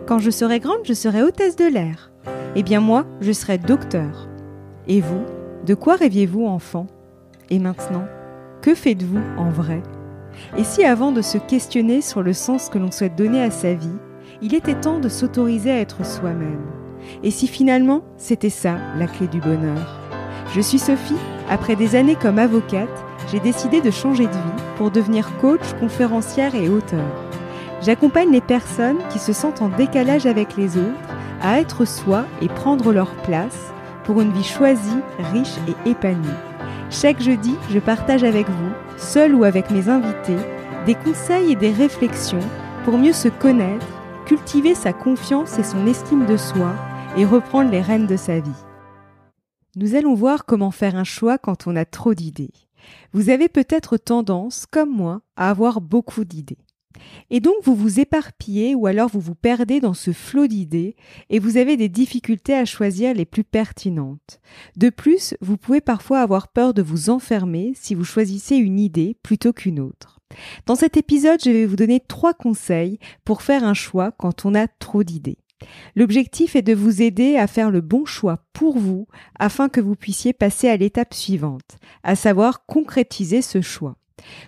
Quand je serai grande, je serai hôtesse de l'air. Eh bien moi, je serai docteur. Et vous, de quoi rêviez-vous enfant ? Et maintenant, que faites-vous en vrai ? Et si avant de se questionner sur le sens que l'on souhaite donner à sa vie, il était temps de s'autoriser à être soi-même ? Et si finalement, c'était ça, la clé du bonheur ? Je suis Sophie. Après des années comme avocate, j'ai décidé de changer de vie pour devenir coach, conférencière et auteure. J'accompagne les personnes qui se sentent en décalage avec les autres à être soi et prendre leur place pour une vie choisie, riche et épanouie. Chaque jeudi, je partage avec vous, seul ou avec mes invités, des conseils et des réflexions pour mieux se connaître, cultiver sa confiance et son estime de soi et reprendre les rênes de sa vie. Nous allons voir comment faire un choix quand on a trop d'idées. Vous avez peut-être tendance, comme moi, à avoir beaucoup d'idées. Et donc vous vous éparpillez ou alors vous vous perdez dans ce flot d'idées et vous avez des difficultés à choisir les plus pertinentes. De plus, vous pouvez parfois avoir peur de vous enfermer si vous choisissez une idée plutôt qu'une autre. Dans cet épisode, je vais vous donner 3 conseils pour faire un choix quand on a trop d'idées. L'objectif est de vous aider à faire le bon choix pour vous afin que vous puissiez passer à l'étape suivante, à savoir concrétiser ce choix.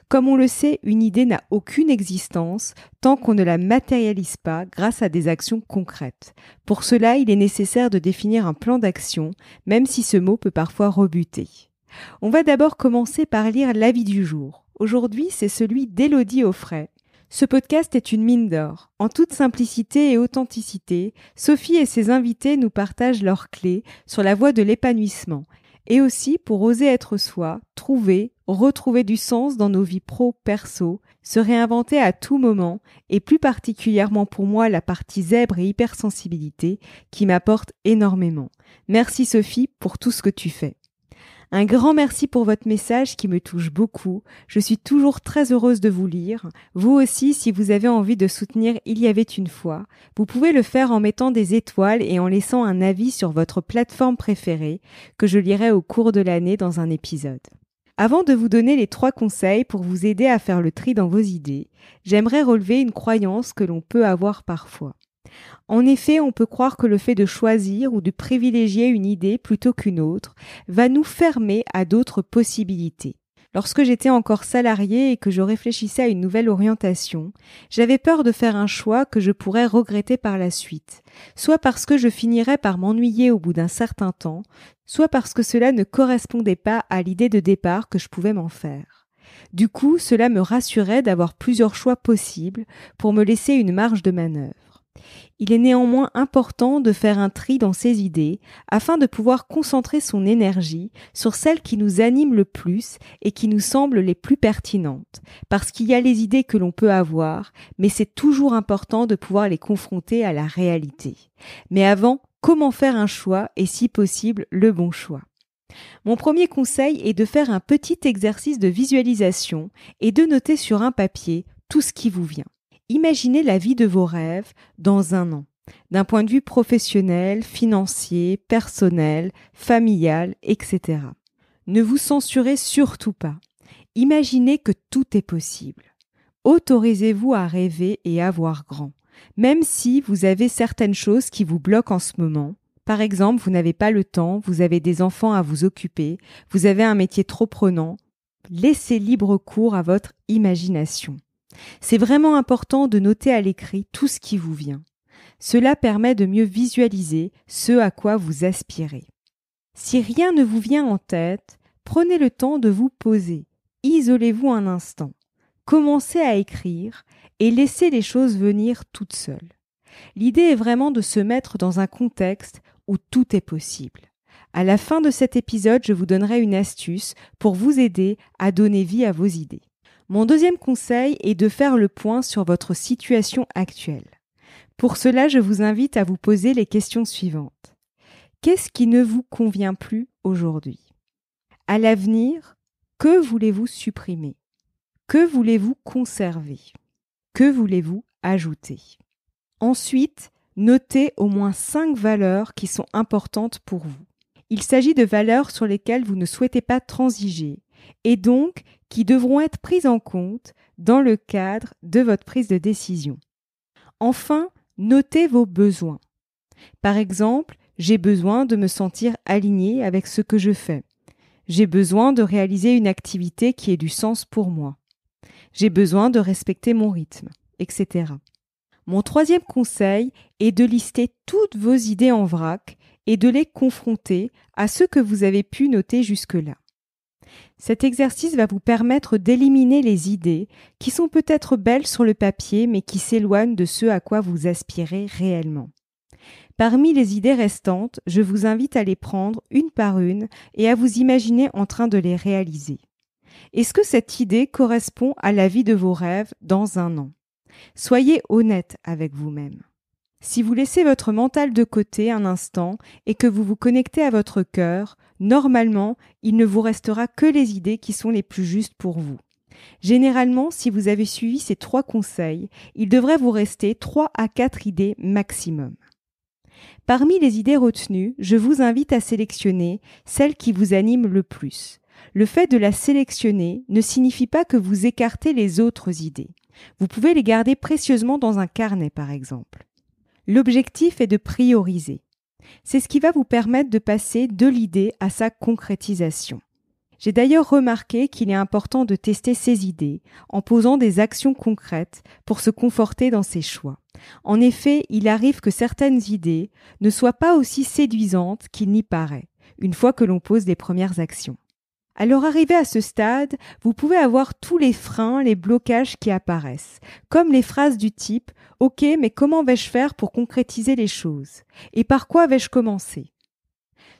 Comme on le sait, une idée n'a aucune existence tant qu'on ne la matérialise pas grâce à des actions concrètes. Pour cela, il est nécessaire de définir un plan d'action, même si ce mot peut parfois rebuter. On va d'abord commencer par lire l'avis du jour. Aujourd'hui, c'est celui d'Élodie Offray. Ce podcast est une mine d'or. En toute simplicité et authenticité, Sophie et ses invités nous partagent leurs clés sur la voie de l'épanouissement et aussi pour oser être soi, trouver, retrouver du sens dans nos vies pro-perso, se réinventer à tout moment et plus particulièrement pour moi la partie zèbre et hypersensibilité qui m'apporte énormément. Merci Sophie pour tout ce que tu fais. Un grand merci pour votre message qui me touche beaucoup. Je suis toujours très heureuse de vous lire. Vous aussi, si vous avez envie de soutenir Il y avait une fois, vous pouvez le faire en mettant des étoiles et en laissant un avis sur votre plateforme préférée que je lirai au cours de l'année dans un épisode. Avant de vous donner les 3 conseils pour vous aider à faire le tri dans vos idées, j'aimerais relever une croyance que l'on peut avoir parfois. En effet, on peut croire que le fait de choisir ou de privilégier une idée plutôt qu'une autre va nous fermer à d'autres possibilités. Lorsque j'étais encore salariée et que je réfléchissais à une nouvelle orientation, j'avais peur de faire un choix que je pourrais regretter par la suite, soit parce que je finirais par m'ennuyer au bout d'un certain temps, soit parce que cela ne correspondait pas à l'idée de départ que je pouvais m'en faire. Du coup, cela me rassurait d'avoir plusieurs choix possibles pour me laisser une marge de manœuvre. Il est néanmoins important de faire un tri dans ses idées afin de pouvoir concentrer son énergie sur celles qui nous animent le plus et qui nous semblent les plus pertinentes. Parce qu'il y a les idées que l'on peut avoir, mais c'est toujours important de pouvoir les confronter à la réalité. Mais avant, comment faire un choix et si possible le bon choix ? Mon premier conseil est de faire un petit exercice de visualisation et de noter sur un papier tout ce qui vous vient. Imaginez la vie de vos rêves dans 1 an, d'un point de vue professionnel, financier, personnel, familial, etc. Ne vous censurez surtout pas. Imaginez que tout est possible. Autorisez-vous à rêver et à voir grand, même si vous avez certaines choses qui vous bloquent en ce moment. Par exemple, vous n'avez pas le temps, vous avez des enfants à vous occuper, vous avez un métier trop prenant. Laissez libre cours à votre imagination. C'est vraiment important de noter à l'écrit tout ce qui vous vient. Cela permet de mieux visualiser ce à quoi vous aspirez. Si rien ne vous vient en tête, prenez le temps de vous poser. Isolez-vous un instant. Commencez à écrire et laissez les choses venir toutes seules. L'idée est vraiment de se mettre dans un contexte où tout est possible. À la fin de cet épisode, je vous donnerai une astuce pour vous aider à donner vie à vos idées. Mon deuxième conseil est de faire le point sur votre situation actuelle. Pour cela, je vous invite à vous poser les questions suivantes. Qu'est-ce qui ne vous convient plus aujourd'hui ? À l'avenir, que voulez-vous supprimer ? Que voulez-vous conserver ? Que voulez-vous ajouter ? Ensuite, notez au moins 5 valeurs qui sont importantes pour vous. Il s'agit de valeurs sur lesquelles vous ne souhaitez pas transiger et donc qui devront être prises en compte dans le cadre de votre prise de décision. Enfin, notez vos besoins. Par exemple, j'ai besoin de me sentir aligné avec ce que je fais. J'ai besoin de réaliser une activité qui ait du sens pour moi. J'ai besoin de respecter mon rythme, etc. Mon troisième conseil est de lister toutes vos idées en vrac et de les confronter à ce que vous avez pu noter jusque-là. Cet exercice va vous permettre d'éliminer les idées qui sont peut-être belles sur le papier mais qui s'éloignent de ce à quoi vous aspirez réellement. Parmi les idées restantes, je vous invite à les prendre une par une et à vous imaginer en train de les réaliser. Est-ce que cette idée correspond à la vie de vos rêves dans un an ? Soyez honnête avec vous-même. Si vous laissez votre mental de côté un instant et que vous vous connectez à votre cœur, normalement, il ne vous restera que les idées qui sont les plus justes pour vous. Généralement, si vous avez suivi ces 3 conseils, il devrait vous rester 3 à 4 idées maximum. Parmi les idées retenues, je vous invite à sélectionner celles qui vous animent le plus. Le fait de la sélectionner ne signifie pas que vous écartez les autres idées. Vous pouvez les garder précieusement dans un carnet, par exemple. L'objectif est de prioriser. C'est ce qui va vous permettre de passer de l'idée à sa concrétisation. J'ai d'ailleurs remarqué qu'il est important de tester ses idées en posant des actions concrètes pour se conforter dans ses choix. En effet, il arrive que certaines idées ne soient pas aussi séduisantes qu'il n'y paraît, une fois que l'on pose les premières actions. Alors arrivé à ce stade, vous pouvez avoir tous les freins, les blocages qui apparaissent, comme les phrases du type « Ok, mais comment vais-je faire pour concrétiser les choses ? Et par quoi vais-je commencer ?»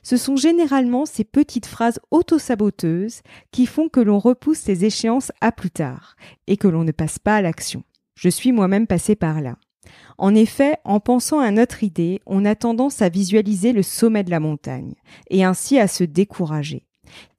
Ce sont généralement ces petites phrases auto-saboteuses qui font que l'on repousse les échéances à plus tard et que l'on ne passe pas à l'action. Je suis moi-même passée par là. En effet, en pensant à notre idée, on a tendance à visualiser le sommet de la montagne et ainsi à se décourager.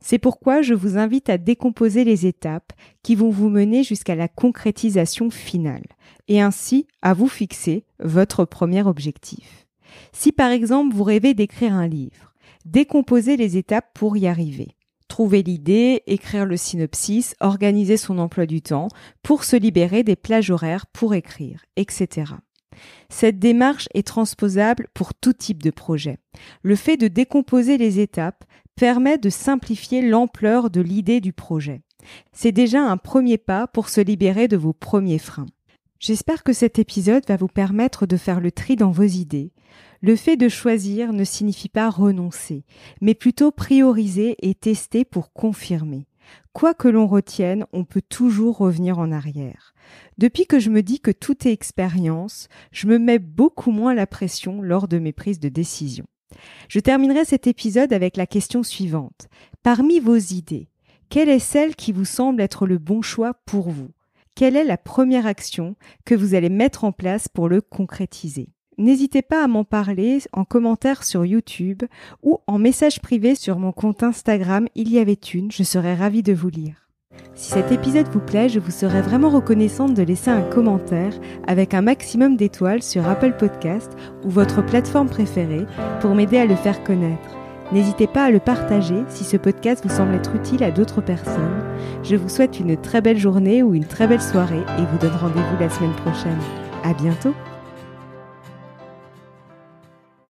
C'est pourquoi je vous invite à décomposer les étapes qui vont vous mener jusqu'à la concrétisation finale et ainsi à vous fixer votre premier objectif. Si par exemple vous rêvez d'écrire un livre, décomposez les étapes pour y arriver. Trouver l'idée, écrire le synopsis, organiser son emploi du temps pour se libérer des plages horaires pour écrire, etc. Cette démarche est transposable pour tout type de projet. Le fait de décomposer les étapes permet de simplifier l'ampleur de l'idée du projet. C'est déjà un premier pas pour se libérer de vos premiers freins. J'espère que cet épisode va vous permettre de faire le tri dans vos idées. Le fait de choisir ne signifie pas renoncer, mais plutôt prioriser et tester pour confirmer. Quoi que l'on retienne, on peut toujours revenir en arrière. Depuis que je me dis que tout est expérience, je me mets beaucoup moins la pression lors de mes prises de décision. Je terminerai cet épisode avec la question suivante. Parmi vos idées, quelle est celle qui vous semble être le bon choix pour vous ? Quelle est la première action que vous allez mettre en place pour le concrétiser ? N'hésitez pas à m'en parler en commentaire sur YouTube ou en message privé sur mon compte Instagram Il y avait une, je serai ravie de vous lire. Si cet épisode vous plaît, je vous serais vraiment reconnaissante de laisser un commentaire avec un maximum d'étoiles sur Apple Podcast ou votre plateforme préférée pour m'aider à le faire connaître. N'hésitez pas à le partager si ce podcast vous semble être utile à d'autres personnes. Je vous souhaite une très belle journée ou une très belle soirée et vous donne rendez-vous la semaine prochaine. À bientôt!